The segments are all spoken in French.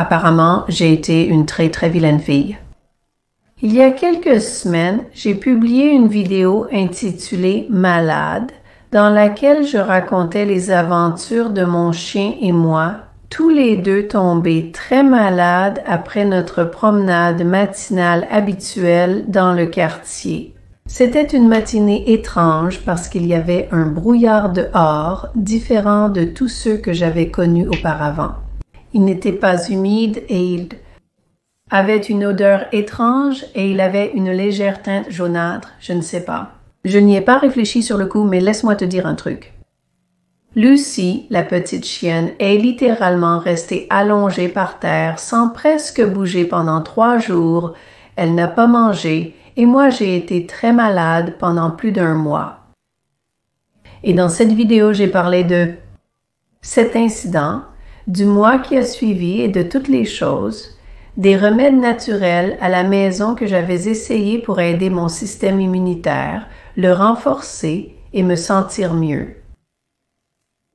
Apparemment, j'ai été une très très vilaine fille. Il y a quelques semaines, j'ai publié une vidéo intitulée « Malade » dans laquelle je racontais les aventures de mon chien et moi, tous les deux tombés très malades après notre promenade matinale habituelle dans le quartier. C'était une matinée étrange parce qu'il y avait un brouillard dehors, différent de tous ceux que j'avais connus auparavant. Il n'était pas humide et il avait une odeur étrange et il avait une légère teinte jaunâtre, je ne sais pas. Je n'y ai pas réfléchi sur le coup, mais laisse-moi te dire un truc. Lucy, la petite chienne, est littéralement restée allongée par terre sans presque bouger pendant 3 jours. Elle n'a pas mangé et moi j'ai été très malade pendant plus d'1 mois. Et dans cette vidéo, j'ai parlé de cet incident, du mois qui a suivi et de toutes les choses, des remèdes naturels à la maison que j'avais essayé pour aider mon système immunitaire, le renforcer et me sentir mieux.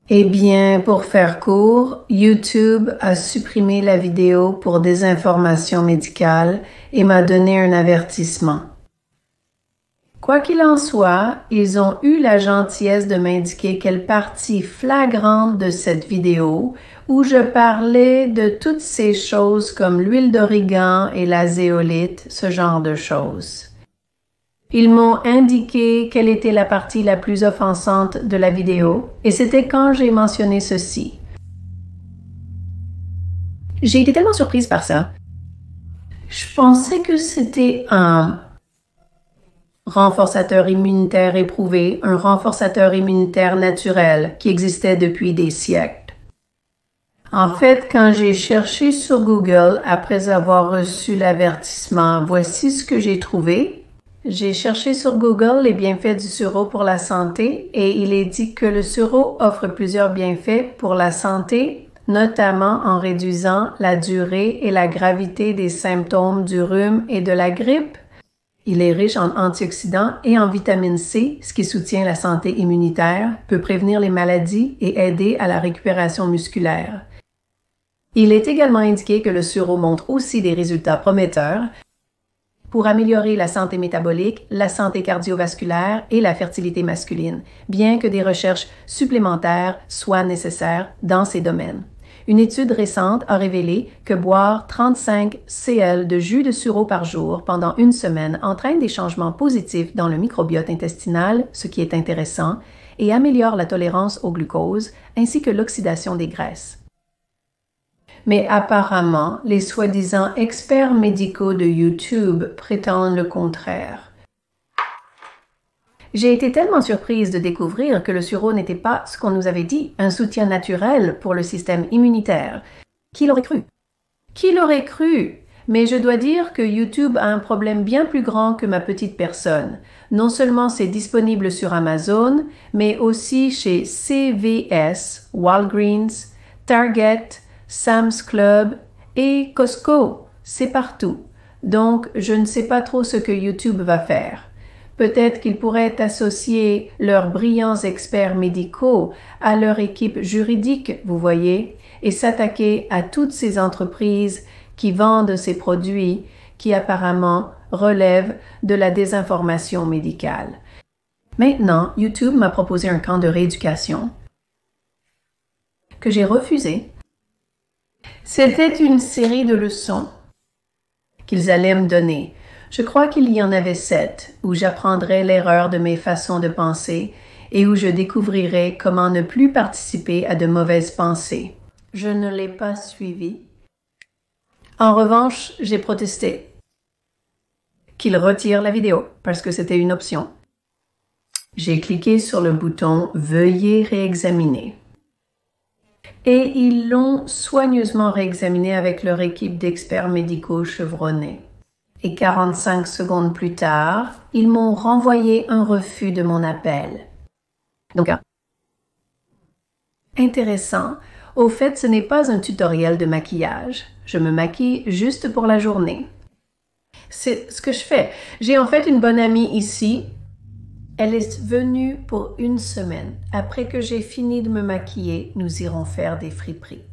Eh bien, pour faire court, YouTube a supprimé la vidéo pour désinformation médicale et m'a donné un avertissement. Quoi qu'il en soit, ils ont eu la gentillesse de m'indiquer quelle partie flagrante de cette vidéo où je parlais de toutes ces choses comme l'huile d'origan et la zéolite, ce genre de choses. Ils m'ont indiqué quelle était la partie la plus offensante de la vidéo, et c'était quand j'ai mentionné ceci. J'ai été tellement surprise par ça. Je pensais que c'était un renforçateur immunitaire éprouvé, un renforçateur immunitaire naturel qui existait depuis des siècles. En fait, quand j'ai cherché sur Google après avoir reçu l'avertissement, voici ce que j'ai trouvé. J'ai cherché sur Google les bienfaits du sureau pour la santé et il est dit que le sureau offre plusieurs bienfaits pour la santé, notamment en réduisant la durée et la gravité des symptômes du rhume et de la grippe. Il est riche en antioxydants et en vitamine C, ce qui soutient la santé immunitaire, peut prévenir les maladies et aider à la récupération musculaire. Il est également indiqué que le sureau montre aussi des résultats prometteurs pour améliorer la santé métabolique, la santé cardiovasculaire et la fertilité masculine, bien que des recherches supplémentaires soient nécessaires dans ces domaines. Une étude récente a révélé que boire 35 cl de jus de sureau par jour pendant 1 semaine entraîne des changements positifs dans le microbiote intestinal, ce qui est intéressant, et améliore la tolérance au glucose ainsi que l'oxydation des graisses. Mais apparemment, les soi-disant experts médicaux de YouTube prétendent le contraire. J'ai été tellement surprise de découvrir que le sureau n'était pas ce qu'on nous avait dit, un soutien naturel pour le système immunitaire. Qui l'aurait cru? Qui l'aurait cru? Mais je dois dire que YouTube a un problème bien plus grand que ma petite personne. Non seulement c'est disponible sur Amazon, mais aussi chez CVS, Walgreens, Target, Sam's Club et Costco. C'est partout. Donc, je ne sais pas trop ce que YouTube va faire. Peut-être qu'ils pourraient associer leurs brillants experts médicaux à leur équipe juridique, vous voyez, et s'attaquer à toutes ces entreprises qui vendent ces produits qui apparemment relèvent de la désinformation médicale. Maintenant, YouTube m'a proposé un camp de rééducation que j'ai refusé. C'était une série de leçons qu'ils allaient me donner. Je crois qu'il y en avait 7, où j'apprendrais l'erreur de mes façons de penser et où je découvrirais comment ne plus participer à de mauvaises pensées. Je ne l'ai pas suivi. En revanche, j'ai protesté qu'ils retirent la vidéo parce que c'était une option. J'ai cliqué sur le bouton « Veuillez réexaminer ». Et ils l'ont soigneusement réexaminé avec leur équipe d'experts médicaux chevronnés. Et 45 secondes plus tard, ils m'ont renvoyé un refus de mon appel. Donc, intéressant. Au fait, ce n'est pas un tutoriel de maquillage. Je me maquille juste pour la journée. C'est ce que je fais. J'ai en fait une bonne amie ici. Elle est venue pour 1 semaine. Après que j'ai fini de me maquiller, nous irons faire des friperies.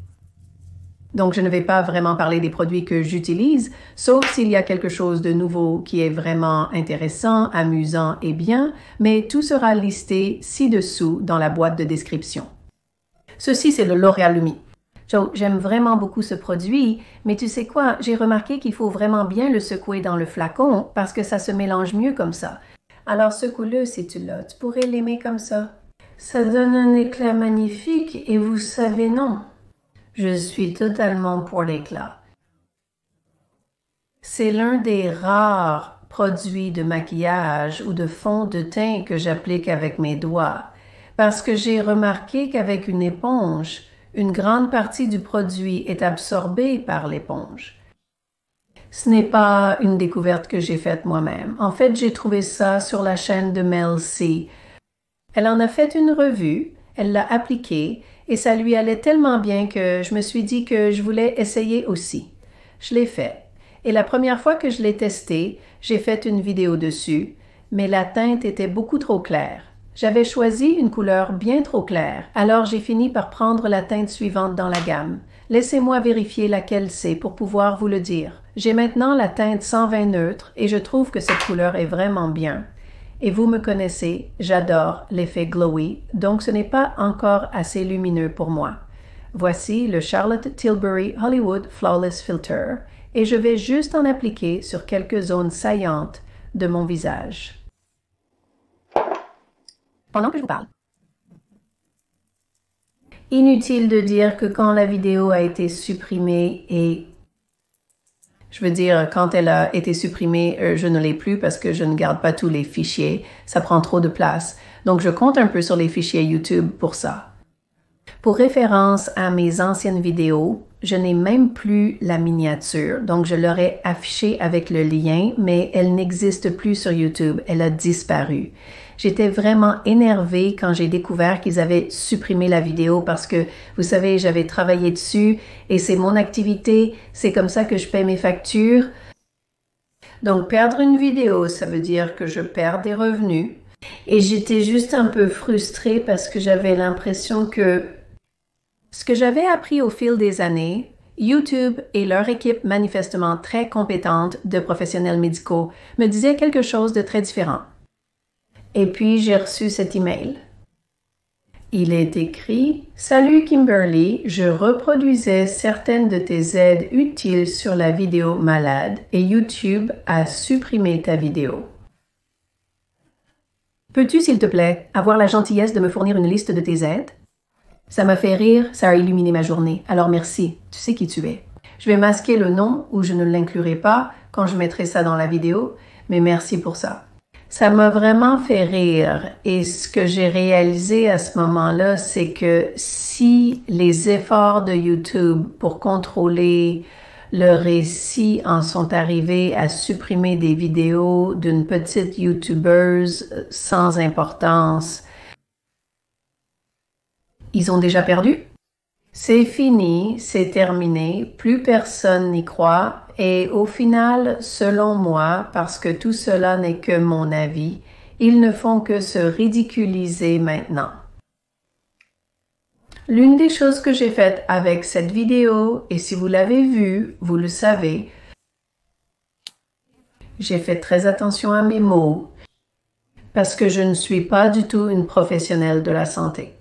Donc, Donc, je ne vais pas vraiment parler des produits que j'utilise, sauf s'il y a quelque chose de nouveau qui est vraiment intéressant, amusant et bien, mais tout sera listé ci-dessous dans la boîte de description. Ceci, c'est le L'Oréal Lumi. Joe, j'aime vraiment beaucoup ce produit, mais tu sais quoi, j'ai remarqué qu'il faut vraiment bien le secouer dans le flacon parce que ça se mélange mieux comme ça. Alors secoue-le si tu l'as, tu pourrais l'aimer comme ça. Ça donne un éclat magnifique et vous savez non. Je suis totalement pour l'éclat. C'est l'un des rares produits de maquillage ou de fond de teint que j'applique avec mes doigts parce que j'ai remarqué qu'avec une éponge, une grande partie du produit est absorbée par l'éponge. Ce n'est pas une découverte que j'ai faite moi-même. En fait, j'ai trouvé ça sur la chaîne de Mel C. Elle en a fait une revue, elle l'a appliquée et ça lui allait tellement bien que je me suis dit que je voulais essayer aussi. Je l'ai fait. Et la première fois que je l'ai testé, j'ai fait une vidéo dessus, mais la teinte était beaucoup trop claire. J'avais choisi une couleur bien trop claire, alors j'ai fini par prendre la teinte suivante dans la gamme. Laissez-moi vérifier laquelle c'est pour pouvoir vous le dire. J'ai maintenant la teinte 120 neutre et je trouve que cette couleur est vraiment bien. Et vous me connaissez, j'adore l'effet glowy, donc ce n'est pas encore assez lumineux pour moi. Voici le Charlotte Tilbury Hollywood Flawless Filter et je vais juste en appliquer sur quelques zones saillantes de mon visage. Pendant que je vous parle. Inutile de dire que quand la vidéo a été supprimée et je veux dire, quand elle a été supprimée, je ne l'ai plus parce que je ne garde pas tous les fichiers. Ça prend trop de place. Donc, je compte un peu sur les fichiers YouTube pour ça. Pour référence à mes anciennes vidéos, je n'ai même plus la miniature. Donc, je l'aurais affichée avec le lien, mais elle n'existe plus sur YouTube. Elle a disparu. J'étais vraiment énervée quand j'ai découvert qu'ils avaient supprimé la vidéo parce que, vous savez, j'avais travaillé dessus et c'est mon activité, c'est comme ça que je paie mes factures. Donc, perdre une vidéo, ça veut dire que je perds des revenus. Et j'étais juste un peu frustrée parce que j'avais l'impression que ce que j'avais appris au fil des années, YouTube et leur équipe manifestement très compétente de professionnels médicaux me disaient quelque chose de très différent. Et puis, j'ai reçu cet email. Il est écrit « Salut Kimberly, je reproduisais certaines de tes aides utiles sur la vidéo malade et YouTube a supprimé ta vidéo. Peux-tu, s'il te plaît, avoir la gentillesse de me fournir une liste de tes aides? Ça m'a fait rire, ça a illuminé ma journée, alors merci, tu sais qui tu es. Je vais masquer le nom ou je ne l'inclurai pas quand je mettrai ça dans la vidéo, mais merci pour ça. » Ça m'a vraiment fait rire et ce que j'ai réalisé à ce moment-là, c'est que si les efforts de YouTube pour contrôler le récit en sont arrivés à supprimer des vidéos d'une petite YouTubeuse sans importance, ils ont déjà perdu? C'est fini, c'est terminé, plus personne n'y croit et au final, selon moi, parce que tout cela n'est que mon avis, ils ne font que se ridiculiser maintenant. L'une des choses que j'ai faites avec cette vidéo, et si vous l'avez vue, vous le savez, j'ai fait très attention à mes mots parce que je ne suis pas du tout une professionnelle de la santé.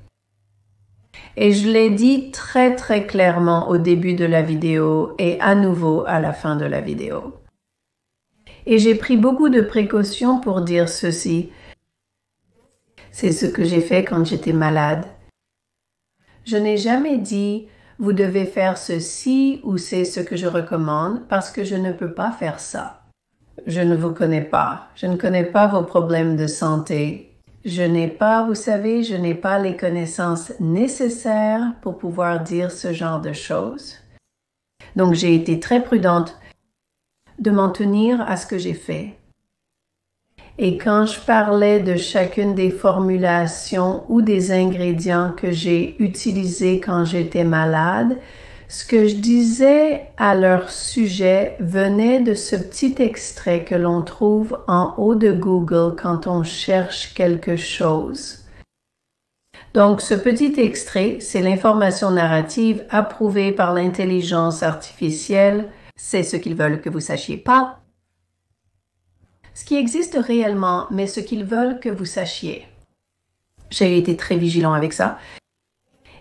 Et je l'ai dit très très clairement au début de la vidéo et à nouveau à la fin de la vidéo. Et j'ai pris beaucoup de précautions pour dire ceci. C'est ce que j'ai fait quand j'étais malade. Je n'ai jamais dit « vous devez faire ceci » ou « c'est ce que je recommande » parce que je ne peux pas faire ça. Je ne vous connais pas. Je ne connais pas vos problèmes de santé. Je n'ai pas, vous savez, je n'ai pas les connaissances nécessaires pour pouvoir dire ce genre de choses. Donc, j'ai été très prudente de m'en tenir à ce que j'ai fait. Et quand je parlais de chacune des formulations ou des ingrédients que j'ai utilisés quand j'étais malade, ce que je disais à leur sujet venait de ce petit extrait que l'on trouve en haut de Google quand on cherche quelque chose. Donc, ce petit extrait, c'est l'information narrative approuvée par l'intelligence artificielle. C'est ce qu'ils veulent que vous sachiez pas. Ce qui existe réellement, mais ce qu'ils veulent que vous sachiez. J'ai été très vigilant avec ça.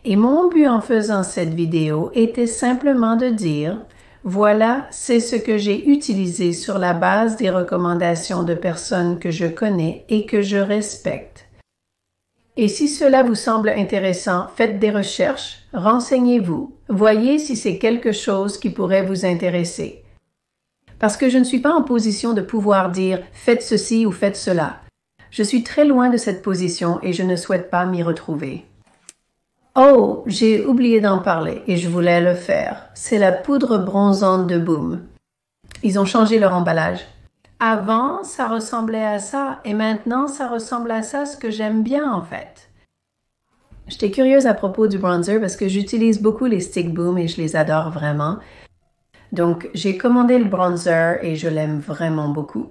Et mon but en faisant cette vidéo était simplement de dire, voilà, c'est ce que j'ai utilisé sur la base des recommandations de personnes que je connais et que je respecte. Et si cela vous semble intéressant, faites des recherches, renseignez-vous, voyez si c'est quelque chose qui pourrait vous intéresser. Parce que je ne suis pas en position de pouvoir dire « faites ceci ou faites cela ». Je suis très loin de cette position et je ne souhaite pas m'y retrouver. Oh, j'ai oublié d'en parler et je voulais le faire. C'est la poudre bronzante de Boom. Ils ont changé leur emballage. Avant, ça ressemblait à ça et maintenant, ça ressemble à ça, ce que j'aime bien en fait. J'étais curieuse à propos du bronzer parce que j'utilise beaucoup les Stick Boom et je les adore vraiment. Donc, j'ai commandé le bronzer et je l'aime vraiment beaucoup.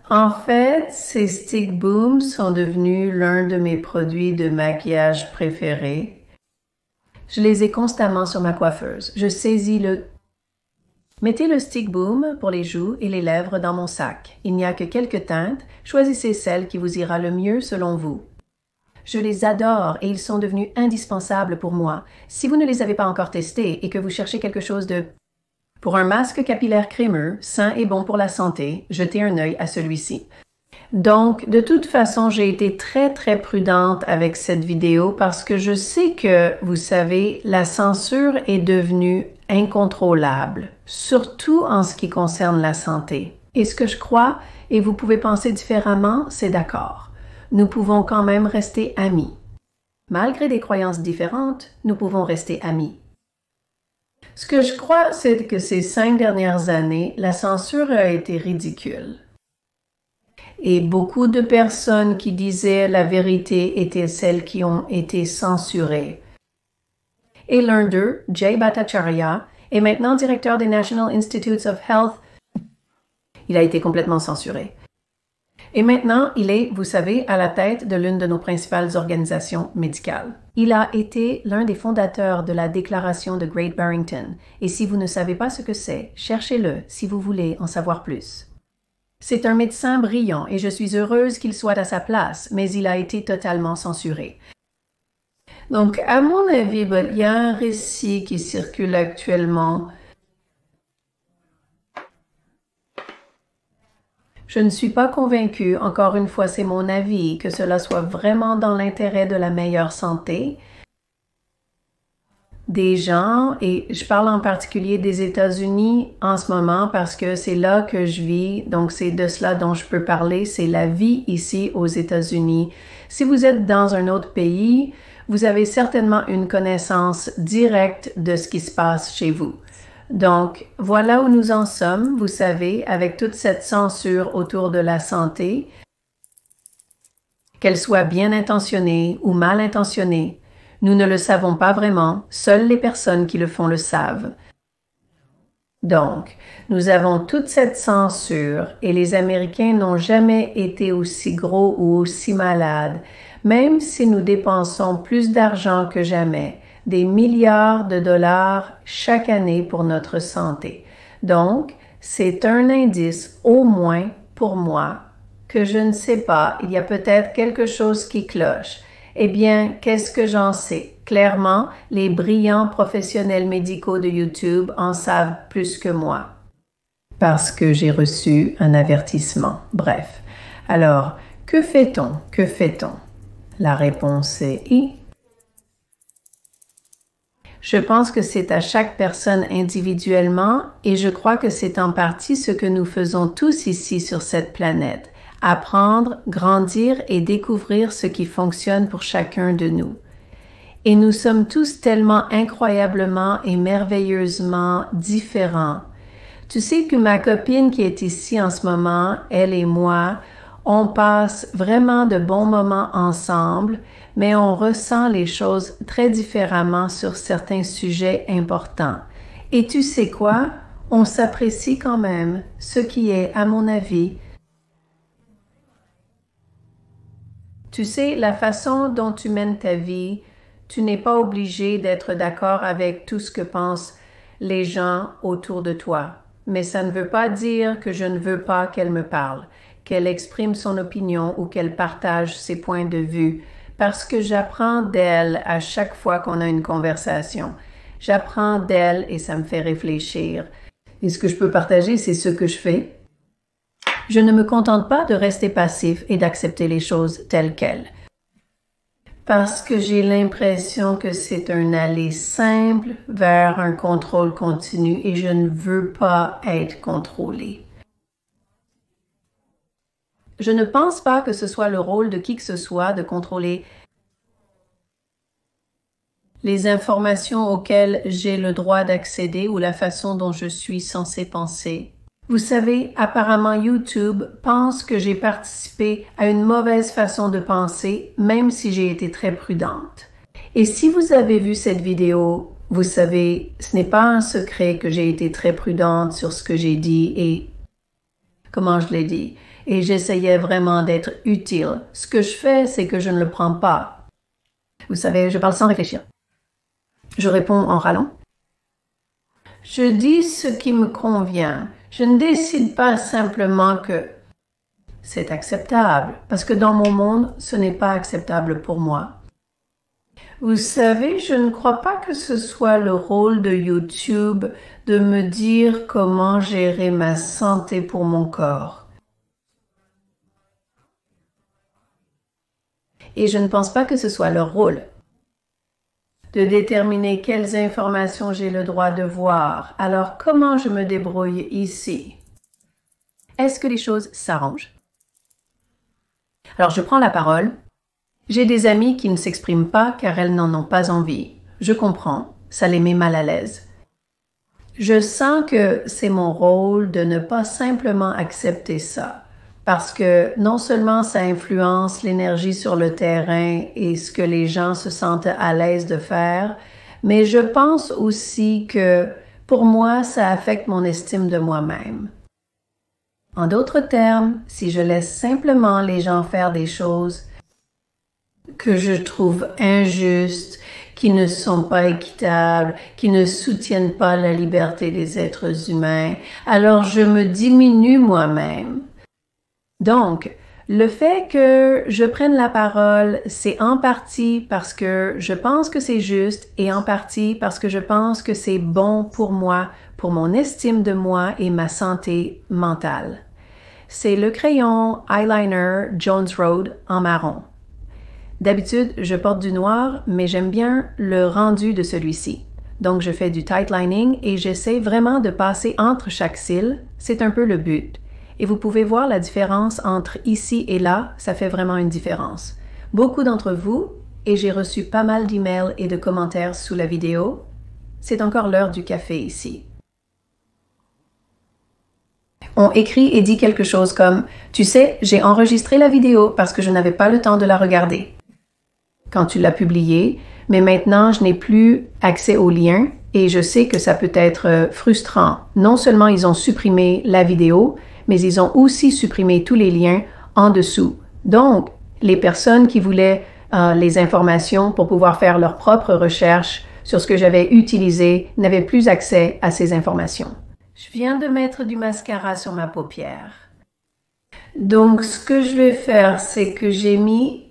En fait, ces Stick Boom sont devenus l'un de mes produits de maquillage préférés. Je les ai constamment sur ma coiffeuse. Je saisis le... Mettez le Stick Boom pour les joues et les lèvres dans mon sac. Il n'y a que quelques teintes. Choisissez celle qui vous ira le mieux selon vous. Je les adore et ils sont devenus indispensables pour moi. Si vous ne les avez pas encore testés et que vous cherchez quelque chose de... Pour un masque capillaire crémeux, sain et bon pour la santé, jetez un œil à celui-ci. Donc, de toute façon, j'ai été très prudente avec cette vidéo parce que je sais que, vous savez, la censure est devenue incontrôlable, surtout en ce qui concerne la santé. Et ce que je crois, et vous pouvez penser différemment, c'est d'accord. Nous pouvons quand même rester amis. Malgré des croyances différentes, nous pouvons rester amis. Ce que je crois, c'est que ces 5 dernières années, la censure a été ridicule. Et beaucoup de personnes qui disaient la vérité étaient celles qui ont été censurées. Et l'un d'eux, Jay Bhattacharya, est maintenant directeur des National Institutes of Health. Il a été complètement censuré. Et maintenant, il est, vous savez, à la tête de l'une de nos principales organisations médicales. Il a été l'un des fondateurs de la Déclaration de Great Barrington. Et si vous ne savez pas ce que c'est, cherchez-le si vous voulez en savoir plus. C'est un médecin brillant et je suis heureuse qu'il soit à sa place, mais il a été totalement censuré. Donc, à mon avis, il y a un récit qui circule actuellement. Je ne suis pas convaincue, encore une fois c'est mon avis, que cela soit vraiment dans l'intérêt de la meilleure santé des gens, et je parle en particulier des États-Unis en ce moment parce que c'est là que je vis, donc c'est de cela dont je peux parler, c'est la vie ici aux États-Unis. Si vous êtes dans un autre pays, vous avez certainement une connaissance directe de ce qui se passe chez vous. Donc, voilà où nous en sommes, vous savez, avec toute cette censure autour de la santé, qu'elle soit bien intentionnée ou mal intentionnée. Nous ne le savons pas vraiment, seules les personnes qui le font le savent. Donc, nous avons toute cette censure et les Américains n'ont jamais été aussi gros ou aussi malades, même si nous dépensons plus d'argent que jamais. Des milliards de dollars chaque année pour notre santé. Donc, c'est un indice, au moins pour moi, que je ne sais pas, il y a peut-être quelque chose qui cloche. Eh bien, qu'est-ce que j'en sais? Clairement, les brillants professionnels médicaux de YouTube en savent plus que moi. Parce que j'ai reçu un avertissement. Bref. Alors, que fait-on? Que fait-on? La réponse est I. Je pense que c'est à chaque personne individuellement et je crois que c'est en partie ce que nous faisons tous ici sur cette planète. Apprendre, grandir et découvrir ce qui fonctionne pour chacun de nous. Et nous sommes tous tellement incroyablement et merveilleusement différents. Tu sais que ma copine qui est ici en ce moment, elle et moi, on passe vraiment de bons moments ensemble, mais on ressent les choses très différemment sur certains sujets importants. Et tu sais quoi? On s'apprécie quand même, ce qui est, à mon avis, Tu sais, la façon dont tu mènes ta vie, tu n'es pas obligé d'être d'accord avec tout ce que pensent les gens autour de toi. Mais ça ne veut pas dire que je ne veux pas qu'elle me parle, qu'elle exprime son opinion ou qu'elle partage ses points de vue, parce que j'apprends d'elle à chaque fois qu'on a une conversation. J'apprends d'elle et ça me fait réfléchir. Et ce que je peux partager, c'est ce que je fais. Je ne me contente pas de rester passif et d'accepter les choses telles quelles. Parce que j'ai l'impression que c'est un aller simple vers un contrôle continu et je ne veux pas être contrôlée. Je ne pense pas que ce soit le rôle de qui que ce soit de contrôler les informations auxquelles j'ai le droit d'accéder ou la façon dont je suis censée penser. Vous savez, apparemment YouTube pense que j'ai participé à une mauvaise façon de penser, même si j'ai été très prudente. Et si vous avez vu cette vidéo, vous savez, ce n'est pas un secret que j'ai été très prudente sur ce que j'ai dit et comment je l'ai dit. Et j'essayais vraiment d'être utile. Ce que je fais, c'est que je ne le prends pas. Vous savez, je parle sans réfléchir. Je réponds en râlant. Je dis ce qui me convient. Je ne décide pas simplement que c'est acceptable, parce que dans mon monde, ce n'est pas acceptable pour moi. Vous savez, je ne crois pas que ce soit le rôle de YouTube de me dire comment gérer ma santé pour mon corps. Et je ne pense pas que ce soit leur rôle de déterminer quelles informations j'ai le droit de voir. Alors, comment je me débrouille ici? Est-ce que les choses s'arrangent? Alors, je prends la parole. J'ai des amies qui ne s'expriment pas car elles n'en ont pas envie. Je comprends, ça les met mal à l'aise. Je sens que c'est mon rôle de ne pas simplement accepter ça. Parce que non seulement ça influence l'énergie sur le terrain et ce que les gens se sentent à l'aise de faire, mais je pense aussi que pour moi, ça affecte mon estime de moi-même. En d'autres termes, si je laisse simplement les gens faire des choses que je trouve injustes, qui ne sont pas équitables, qui ne soutiennent pas la liberté des êtres humains, alors je me diminue moi-même. Donc, le fait que je prenne la parole, c'est en partie parce que je pense que c'est juste et en partie parce que je pense que c'est bon pour moi, pour mon estime de moi et ma santé mentale. C'est le crayon eyeliner Jones Road en marron. D'habitude, je porte du noir, mais j'aime bien le rendu de celui-ci. Donc, je fais du tight lining et j'essaie vraiment de passer entre chaque cils. C'est un peu le but. Et vous pouvez voir la différence entre ici et là, ça fait vraiment une différence. Beaucoup d'entre vous, et j'ai reçu pas mal d'emails et de commentaires sous la vidéo, c'est encore l'heure du café ici. On écrit et dit quelque chose comme « Tu sais, j'ai enregistré la vidéo parce que je n'avais pas le temps de la regarder. » Quand tu l'as publiée, mais maintenant je n'ai plus accès au lien et je sais que ça peut être frustrant. Non seulement ils ont supprimé la vidéo, mais ils ont aussi supprimé tous les liens en dessous. Donc, les personnes qui voulaient les informations pour pouvoir faire leur propre recherche sur ce que j'avais utilisé n'avaient plus accès à ces informations. Je viens de mettre du mascara sur ma paupière. Donc, ce que je vais faire, c'est que j'ai mis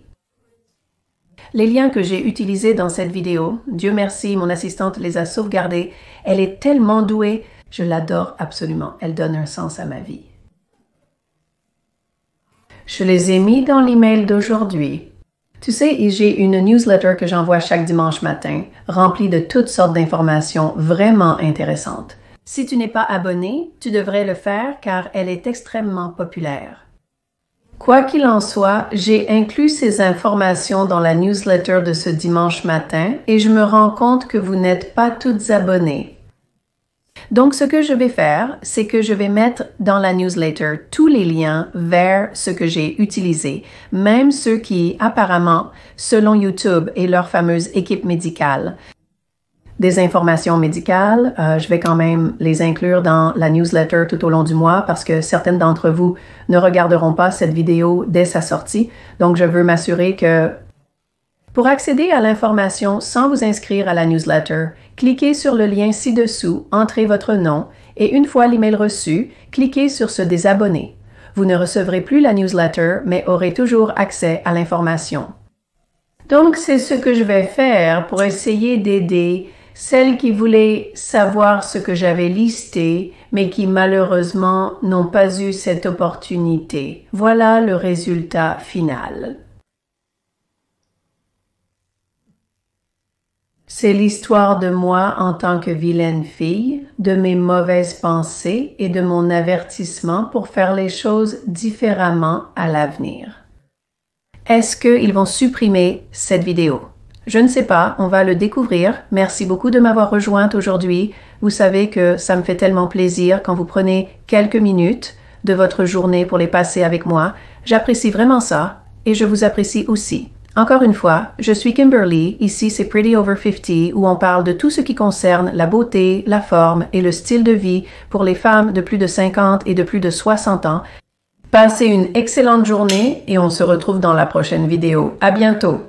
les liens que j'ai utilisés dans cette vidéo. Dieu merci, mon assistante les a sauvegardés. Elle est tellement douée. Je l'adore absolument. Elle donne un sens à ma vie. Je les ai mis dans l'email d'aujourd'hui. Tu sais, j'ai une newsletter que j'envoie chaque dimanche matin, remplie de toutes sortes d'informations vraiment intéressantes. Si tu n'es pas abonné, tu devrais le faire car elle est extrêmement populaire. Quoi qu'il en soit, j'ai inclus ces informations dans la newsletter de ce dimanche matin et je me rends compte que vous n'êtes pas toutes abonnées. Donc, ce que je vais faire, c'est que je vais mettre dans la newsletter tous les liens vers ce que j'ai utilisé, même ceux qui, apparemment, selon YouTube et leur fameuse équipe médicale, des informations médicales. Je vais quand même les inclure dans la newsletter tout au long du mois parce que certaines d'entre vous ne regarderont pas cette vidéo dès sa sortie. Donc, je veux m'assurer que pour accéder à l'information sans vous inscrire à la newsletter, cliquez sur le lien ci-dessous, entrez votre nom et une fois l'email reçu, cliquez sur se désabonner. Vous ne recevrez plus la newsletter, mais aurez toujours accès à l'information. Donc, c'est ce que je vais faire pour essayer d'aider celles qui voulaient savoir ce que j'avais listé, mais qui malheureusement n'ont pas eu cette opportunité. Voilà le résultat final. C'est l'histoire de moi en tant que vilaine fille, de mes mauvaises pensées et de mon avertissement pour faire les choses différemment à l'avenir. Est-ce qu'ils vont supprimer cette vidéo? Je ne sais pas, on va le découvrir. Merci beaucoup de m'avoir rejointe aujourd'hui. Vous savez que ça me fait tellement plaisir quand vous prenez quelques minutes de votre journée pour les passer avec moi. J'apprécie vraiment ça et je vous apprécie aussi. Encore une fois, je suis Kimberly, ici c'est Pretty Over 50 où on parle de tout ce qui concerne la beauté, la forme et le style de vie pour les femmes de plus de 50 et de plus de 60 ans. Passez une excellente journée et on se retrouve dans la prochaine vidéo. À bientôt!